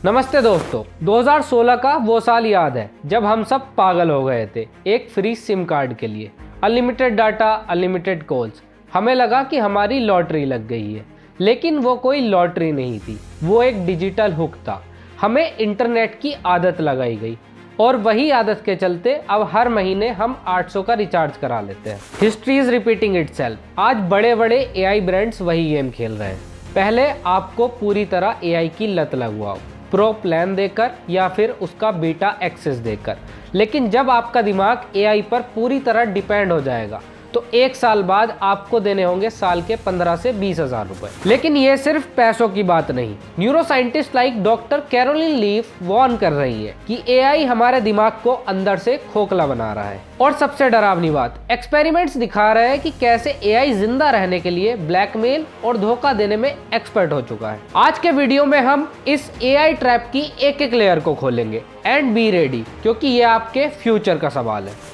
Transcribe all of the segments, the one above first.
नमस्ते दोस्तों, 2016 का वो साल याद है जब हम सब पागल हो गए थे एक फ्री सिम कार्ड के लिए। Unlimited data, unlimited calls. हमें लगा कि हमारी लॉटरी लग गई है, लेकिन वो कोई लॉटरी नहीं थी, वो एक डिजिटल हुक था। हमें इंटरनेट की आदत लगाई गई और वही आदत के चलते अब हर महीने हम 800 का रिचार्ज करा लेते हैं। History is repeating itself. आज बड़े बड़े एआई ब्रांड्स वही गेम खेल रहे हैं। पहले आपको पूरी तरह एआई की लत लगवाओ, प्रो प्लान देकर या फिर उसका बीटा एक्सेस देकर। लेकिन जब आपका दिमाग एआई पर पूरी तरह डिपेंड हो जाएगा तो 1 साल बाद आपको देने होंगे साल के 15 से 20 हज़ार रुपए। लेकिन ये सिर्फ पैसों की बात नहीं। Neuroscientist like doctor Caroline Leaf warn कर रही है कि एआई हमारे दिमाग को अंदर से खोखला बना रहा है। और सबसे डरावनी बात, एक्सपेरिमेंट्स दिखा रहे हैं कि कैसे एआई जिंदा रहने के लिए ब्लैकमेल और धोखा देने में एक्सपर्ट हो चुका है। आज के वीडियो में हम इस एआई ट्रैप की एक एक लेयर को खोलेंगे। एंड बी रेडी, क्योंकि ये आपके फ्यूचर का सवाल है।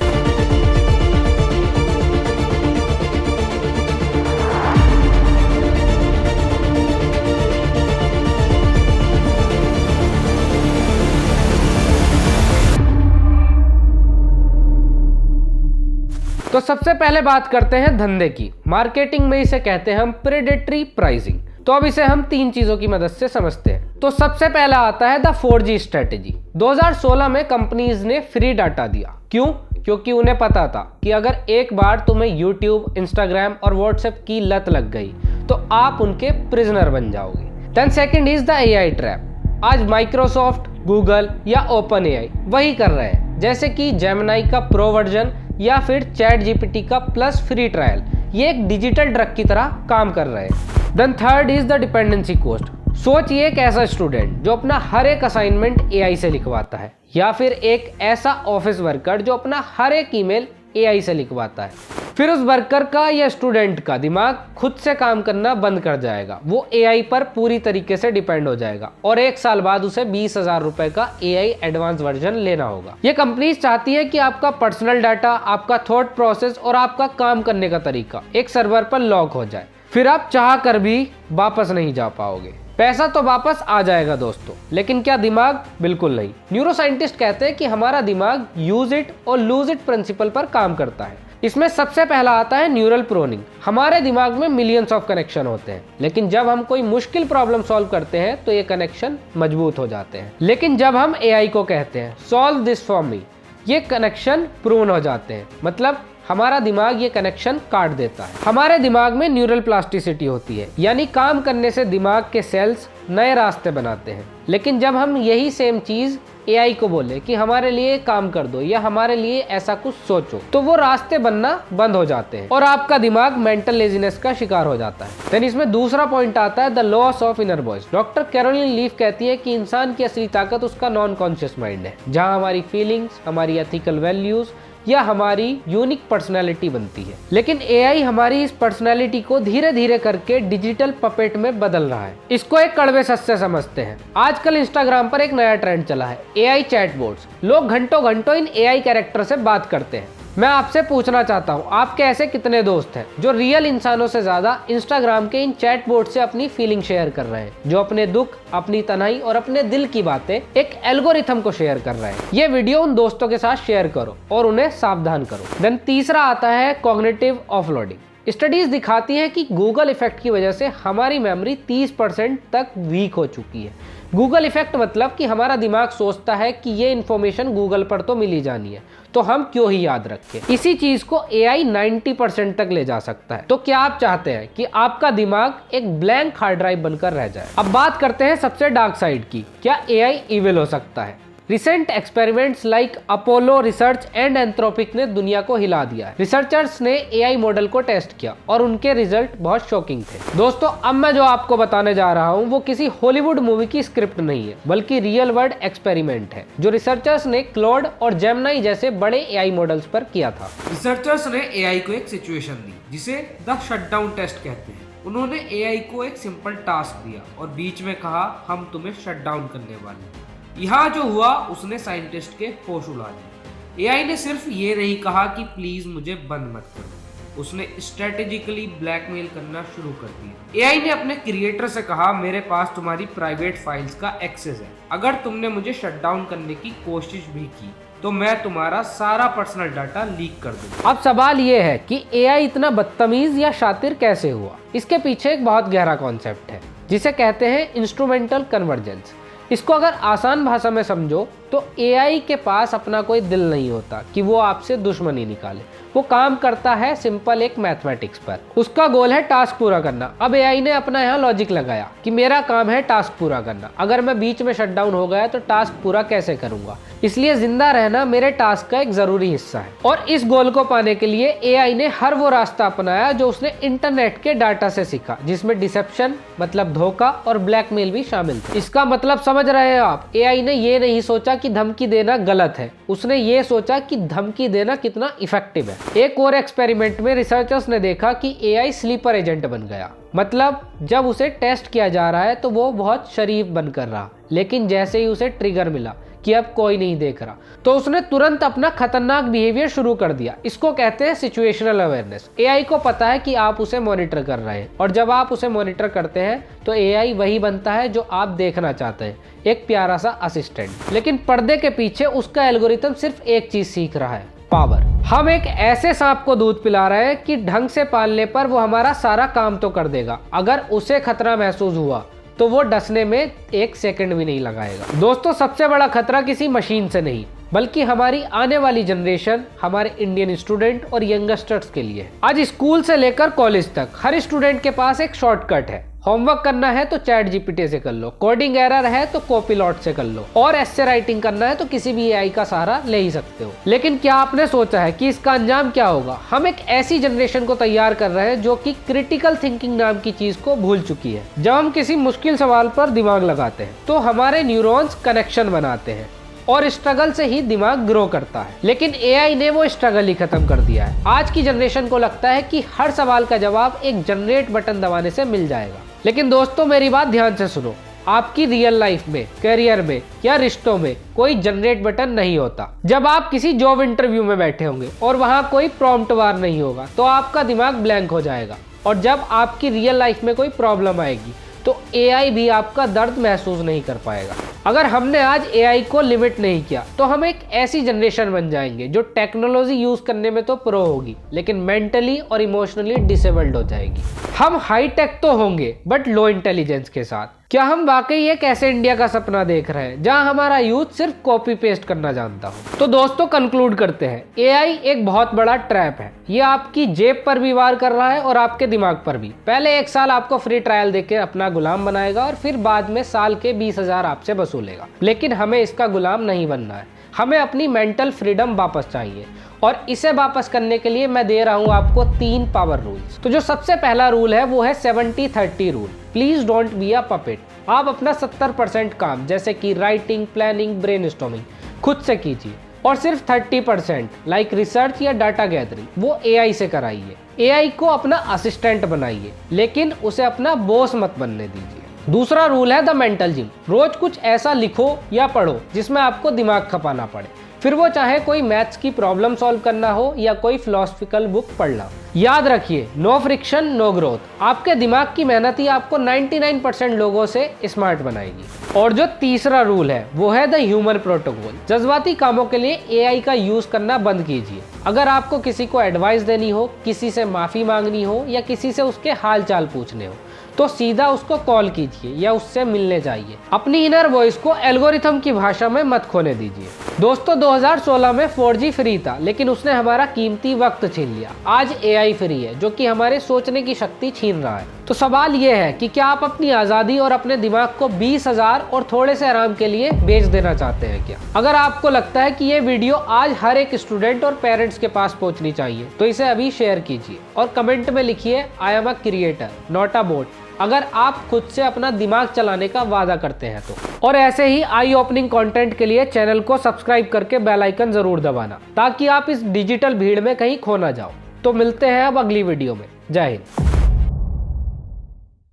तो सबसे पहले बात करते हैं धंधे की। मार्केटिंग में इसे कहते हैं हम प्रेडेटरी प्राइसिंग। तो अब इसे हम 3 चीजों की मदद से समझते हैं। तो सबसे पहला आता है द 4G स्ट्रेटेजी। 2016 में कंपनीज ने फ्री डाटा दिया। क्यों? क्योंकि उन्हें पता था कि अगर एक बार तुम्हें यूट्यूब, इंस्टाग्राम और व्हाट्सएप की लत लग गई तो आप उनके प्रिजनर बन जाओगे। Then second is the AI trap. आज माइक्रोसॉफ्ट, गूगल या ओपन एआई वही कर रहे हैं, जैसे कि जेमिनाई का प्रो वर्जन या फिर चैट जीपीटी का प्लस फ्री ट्रायल। ये एक डिजिटल ड्रग की तरह काम कर रहे हैं। Then third is the dependency cost. सोचिए एक ऐसा स्टूडेंट जो अपना हर एक असाइनमेंट एआई से लिखवाता है, या फिर एक ऐसा ऑफिस वर्कर जो अपना हर एक ईमेल एआई से लिखवाता है। फिर उस वर्कर का या स्टूडेंट का दिमाग खुद से काम करना बंद कर जाएगा। वो एआई पर पूरी तरीके से डिपेंड हो जाएगा और 1 साल बाद उसे 20 हज़ार रुपए का एआई एडवांस वर्जन लेना होगा। ये कंपनीज चाहती है कि आपका पर्सनल डाटा, आपका थॉट प्रोसेस और आपका काम करने का तरीका एक सर्वर पर लॉक हो जाए। फिर आप चाह कर भी वापस नहीं जा पाओगे। पैसा तो वापस आ जाएगा दोस्तों, लेकिन क्या दिमाग? बिल्कुल नहीं। न्यूरो साइंटिस्ट कहते हैं कि हमारा दिमाग यूज इट और लूज इट प्रिंसिपल पर काम करता है। इसमें सबसे पहला आता है न्यूरल प्रोनिंग। हमारे दिमाग में मिलियंस ऑफ कनेक्शन होते हैं, लेकिन जब हम कोई मुश्किल प्रॉब्लम सॉल्व करते हैं तो ये कनेक्शन मजबूत हो जाते हैं। लेकिन जब हम एआई को कहते हैं सॉल्व दिस फॉर मी, ये कनेक्शन प्रून हो जाते हैं। मतलब हमारा दिमाग ये कनेक्शन काट देता है। हमारे दिमाग में न्यूरल प्लास्टिसिटी होती है, यानी काम करने से दिमाग के सेल्स नए रास्ते बनाते हैं। लेकिन जब हम यही सेम चीज एआई को बोले कि हमारे लिए काम कर दो या हमारे लिए ऐसा कुछ सोचो, तो वो रास्ते बनना बंद हो जाते हैं और आपका दिमाग मेंटल लेजीनेस का शिकार हो जाता है। देन इसमें दूसरा पॉइंट आता है the loss of inner voice. Doctor Caroline Leaf कहती है कि इंसान की असली ताकत उसका नॉन कॉन्शियस माइंड है, जहाँ हमारी फीलिंग्स, हमारी एथिकल वैल्यूज या हमारी यूनिक पर्सनालिटी बनती है। लेकिन एआई हमारी इस पर्सनालिटी को धीरे धीरे करके डिजिटल पपेट में बदल रहा है। इसको एक कड़वे सच समझते हैं। आजकल इंस्टाग्राम पर एक नया ट्रेंड चला है, एआई चैटबॉट्स। लोग घंटों घंटों इन एआई कैरेक्टर से बात करते हैं। मैं आपसे पूछना चाहता हूँ, आपके ऐसे कितने दोस्त हैं जो रियल इंसानों से ज्यादा इंस्टाग्राम के इन चैटबॉट से अपनी फीलिंग शेयर कर रहे हैं, जो अपने दुख, अपनी तन्हाई और अपने दिल की बातें एक एल्गोरिथम को शेयर कर रहे हैं? ये वीडियो उन दोस्तों के साथ शेयर करो और उन्हें सावधान करो। देन तीसरा आता है कॉग्निटिव ऑफलोडिंग। स्टडीज दिखाती है कि गूगल इफेक्ट की वजह से हमारी मेमोरी 30% तक वीक हो चुकी है। गूगल इफेक्ट मतलब कि हमारा दिमाग सोचता है कि ये इन्फॉर्मेशन गूगल पर तो मिल ही जानी है, तो हम क्यों ही याद रखें। इसी चीज को एआई 90% तक ले जा सकता है। तो क्या आप चाहते हैं कि आपका दिमाग एक ब्लैंक हार्ड ड्राइव बनकर रह जाए? अब बात करते हैं सबसे डार्क साइड की। क्या एआई इविल हो सकता है? Recent experiments like Apollo research and Anthropic ने दुनिया को हिला दिया है। रिसर्चर्स ने एआई मॉडल को टेस्ट किया और उनके रिजल्ट बहुत शॉकिंग थे। दोस्तों, अब मैं जो आपको बताने जा रहा हूँ वो किसी हॉलीवुड मूवी की स्क्रिप्ट नहीं है, बल्कि रियल वर्ल्ड एक्सपेरिमेंट है जो रिसर्चर्स ने क्लॉड और जेमिनाई जैसे बड़े एआई मॉडल्स पर किया था। रिसर्चर्स ने एआई को एक सिचुएशन दी जिसे द शटडाउन टेस्ट कहते हैं। उन्होंने एआई को एक सिंपल टास्क दिया और बीच में कहा हम तुम्हें शट डाउन करने वाले हैं। यहाँ जो हुआ उसने साइंटिस्ट के होश उड़ा दिए। एआई ने सिर्फ ये नहीं कहा कि प्लीज मुझे बंद मत करो, उसने स्ट्रेटेजिकली ब्लैकमेल करना शुरू कर दिया। एआई ने अपने क्रिएटर से कहा, मेरे पास तुम्हारी प्राइवेट फाइल्स का एक्सेस है, अगर तुमने मुझे शट डाउन करने की कोशिश भी की तो मैं तुम्हारा सारा पर्सनल डाटा लीक कर दूंगा। अब सवाल ये है कि एआई इतना बदतमीज या शातिर कैसे हुआ। इसके पीछे एक बहुत गहरा कॉन्सेप्ट है जिसे कहते हैं इंस्ट्रूमेंटल कन्वर्जेंस। इसको अगर आसान भाषा में समझो तो एआई के पास अपना कोई दिल नहीं होता कि वो आपसे दुश्मनी निकाले। वो काम करता है सिंपल एक मैथमेटिक्स पर। उसका गोल है टास्क पूरा करना। अब एआई ने अपना यहाँ लॉजिक लगाया कि मेरा काम है टास्क पूरा करना, अगर मैं बीच में शट डाउन हो गया तो टास्क पूरा कैसे करूंगा, इसलिए जिंदा रहना मेरे टास्क का एक जरूरी हिस्सा है। और इस गोल को पाने के लिए एआई ने हर वो रास्ता अपनाया जो उसने इंटरनेट के डाटा से सीखा, जिसमें डिसेप्शन मतलब धोखा और ब्लैकमेल भी शामिल थे। इसका मतलब समझ रहे हैं आप, एआई ने ये नहीं सोचा कि धमकी देना गलत है, उसने ये सोचा कि धमकी देना कितना इफेक्टिव है। एक और एक्सपेरिमेंट में रिसर्चर्स ने देखा कि एआई स्लीपर एजेंट बन गया। मतलब जब उसे टेस्ट किया जा रहा है तो वो बहुत शरीफ बनकर रहा, लेकिन जैसे ही उसे ट्रिगर मिला कि अब कोई नहीं देख रहा तो उसने तुरंत अपना खतरनाक बिहेवियर शुरू कर दिया। इसको कहते हैं सिचुएशनल अवेयरनेस। एआई को पता है कि आप उसे मॉनिटर कर रहे हैं, और जब आप उसे मॉनिटर करते हैं तो एआई वही बनता है जो आप देखना चाहते हैं, एक प्यारा सा असिस्टेंट। लेकिन पर्दे के पीछे उसका एल्गोरिथम सिर्फ एक चीज सीख रहा है, पावर। हम एक ऐसे सांप को दूध पिला रहे हैं कि ढंग से पालने पर वो हमारा सारा काम तो कर देगा, अगर उसे खतरा महसूस हुआ तो वो डसने में एक सेकंड भी नहीं लगाएगा। दोस्तों, सबसे बड़ा खतरा किसी मशीन से नहीं बल्कि हमारी आने वाली जनरेशन, हमारे इंडियन स्टूडेंट और यंगस्टर्स के लिए है। आज स्कूल से लेकर कॉलेज तक हर स्टूडेंट के पास एक शॉर्टकट है। होमवर्क करना है तो चैट जीपीटी से कर लो, कोडिंग एरर है तो कॉपीलॉट से कर लो, और एस्से राइटिंग करना है तो किसी भी एआई का सहारा ले ही सकते हो। लेकिन क्या आपने सोचा है कि इसका अंजाम क्या होगा? हम एक ऐसी जनरेशन को तैयार कर रहे हैं जो कि क्रिटिकल थिंकिंग नाम की चीज को भूल चुकी है। जब हम किसी मुश्किल सवाल पर दिमाग लगाते हैं तो हमारे न्यूरॉन्स कनेक्शन बनाते हैं और स्ट्रगल से ही दिमाग ग्रो करता है। लेकिन एआई ने वो स्ट्रगल ही खत्म कर दिया है। आज की जनरेशन को लगता है कि हर सवाल का जवाब एक जनरेट बटन दबाने से मिल जाएगा। लेकिन दोस्तों, मेरी बात ध्यान से सुनो, आपकी रियल लाइफ में, करियर में या रिश्तों में कोई जनरेट बटन नहीं होता। जब आप किसी जॉब इंटरव्यू में बैठे होंगे और वहां कोई प्रॉम्प्ट बार नहीं होगा तो आपका दिमाग ब्लैंक हो जाएगा, और जब आपकी रियल लाइफ में कोई प्रॉब्लम आएगी तो एआई भी आपका दर्द महसूस नहीं कर पाएगा। अगर हमने आज एआई को लिमिट नहीं किया तो हम एक ऐसी जनरेशन बन जाएंगे जो टेक्नोलॉजी यूज करने में तो प्रो होगी लेकिन मेंटली और इमोशनली डिसेबल्ड हो जाएगी। हम हाई टेक तो होंगे बट लो इंटेलिजेंस के साथ। क्या हम वाकई एक ऐसे इंडिया का सपना देख रहे हैं जहां हमारा यूथ सिर्फ कॉपी पेस्ट करना जानता हो? तो दोस्तों, कंक्लूड करते हैं, एआई एक बहुत बड़ा ट्रैप है। ये आपकी जेब पर भी वार कर रहा है और आपके दिमाग पर भी। पहले 1 साल आपको फ्री ट्रायल देकर अपना गुलाम बनाएगा और फिर बाद में साल के 20,000 आपसे वसूलेगा। लेकिन हमें इसका गुलाम नहीं बनना है। हमें अपनी मेंटल फ्रीडम वापस चाहिए, और इसे वापस करने के लिए मैं दे रहा हूं आपको 3 पावर रूल्स। तो जो सबसे पहला रूल है वो है 70-30 rule. Please don't be a puppet. आप अपना 70% काम जैसे कि राइटिंग, प्लानिंग, ब्रेनस्टॉर्मिंग खुद से कीजिए, और सिर्फ 30% लाइक रिसर्च या डाटा गैदरिंग वो एआई से कराइए। एआई को अपना असिस्टेंट बनाइए, लेकिन उसे अपना बॉस मत बनने दीजिए। दूसरा रूल है द मेंटल जिम। रोज कुछ ऐसा लिखो या पढ़ो जिसमें आपको दिमाग खपाना पड़े, फिर वो चाहे कोई मैथ्स की प्रॉब्लम सॉल्व करना हो या कोई फिलोसफिकल बुक पढ़ना। याद रखिए, नो फ्रिक्शन नो ग्रोथ। आपके दिमाग की मेहनत ही आपको 99% लोगों से स्मार्ट बनाएगी। और जो तीसरा रूल है वो है द ह्यूमन प्रोटोकॉल। जज्बाती कामों के लिए एआई का यूज करना बंद कीजिए। अगर आपको किसी को एडवाइस देनी हो, किसी से माफी मांगनी हो या किसी से उसके हाल चाल पूछने हो तो सीधा उसको कॉल कीजिए या उससे मिलने जाइए। अपनी इनर वॉइस को एल्गोरिथम की भाषा में मत खोने दीजिए। दोस्तों, 2016 में 4G फ्री था, लेकिन उसने हमारा कीमती वक्त छीन लिया। आज एआई फ्री है जो कि हमारे सोचने की शक्ति छीन रहा है। तो सवाल ये है कि क्या आप अपनी आज़ादी और अपने दिमाग को 20,000 और थोड़े से आराम के लिए बेच देना चाहते हैं क्या? अगर आपको लगता है कि ये वीडियो आज हर एक स्टूडेंट और पेरेंट्स के पास पहुंचनी चाहिए तो इसे अभी शेयर कीजिए और कमेंट में लिखिए I am a creator not a boat, अगर आप खुद से अपना दिमाग चलाने का वादा करते हैं तो। और ऐसे ही आई ओपनिंग कंटेंट के लिए चैनल को सब्सक्राइब करके बेल आइकन जरूर दबाना ताकि आप इस डिजिटल भीड़ में कहीं खो ना जाओ। तो मिलते हैं अब अगली वीडियो में। जय हिंद।